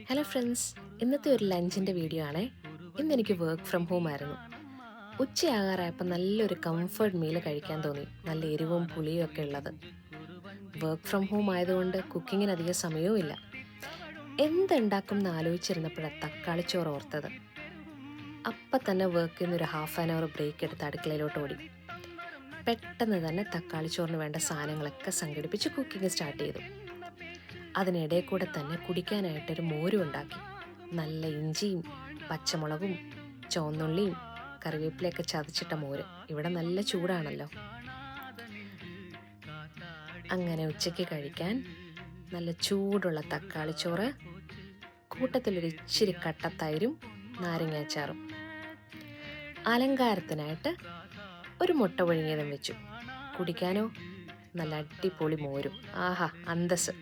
Hello friends, ഇന്നത്തെ ഒരു ലഞ്ചിൻ്റെ video ആണേ. ഇന്നെനിക്ക് വർക്ക് ഫ്രം ഹോം ആയിരുന്നു. ഉച്ചയാകാറായപ്പോൾ നല്ലൊരു കംഫർട്ട് മീൽ കഴിക്കാൻ തോന്നി, നല്ല എരിവും പുളിയും ഒക്കെ ഉള്ളത്. വർക്ക് ഫ്രം ഹോം ആയതുകൊണ്ട് കുക്കിങ്ങിന് അധികം സമയവും ഇല്ല. എന്തുണ്ടാക്കും എന്ന് ആലോചിച്ചിരുന്നപ്പോഴാണ് തക്കാളിച്ചോറ് ഓർത്തത്. അപ്പം തന്നെ വർക്കിൽ നിന്ന് ഒരു ഹാഫ് ആൻ അവർ ബ്രേക്ക് എടുത്ത് അടുക്കളയിലോട്ട് ഓടി. പെട്ടെന്ന് തന്നെ തക്കാളിച്ചോറിന് വേണ്ട സാധനങ്ങളൊക്കെ സംഘടിപ്പിച്ച് കുക്കിംഗ് സ്റ്റാർട്ട് ചെയ്തു. അതിനിടയിൽ കൂടെ തന്നെ കുടിക്കാനായിട്ടൊരു മോരും ഉണ്ടാക്കി. നല്ല ഇഞ്ചിയും പച്ചമുളകും ചുവന്നുള്ളിയും കറിവേപ്പിലയൊക്കെ ചതച്ചിട്ട മോര്. ഇവിടെ നല്ല ചൂടാണല്ലോ. അങ്ങനെ ഉച്ചയ്ക്ക് കഴിക്കാൻ നല്ല ചൂടുള്ള തക്കാളിച്ചോറ്, കൂട്ടത്തിലൊരു ഇച്ചിരി കട്ടത്തൈരും നാരങ്ങാച്ചാറും. അലങ്കാരത്തിനായിട്ട് ഒരു മുട്ട പുഴുങ്ങിയതും വെച്ചു. കുടിക്കാനോ നല്ല അടിപൊളി മോരും. ആഹാ, അന്തസ്.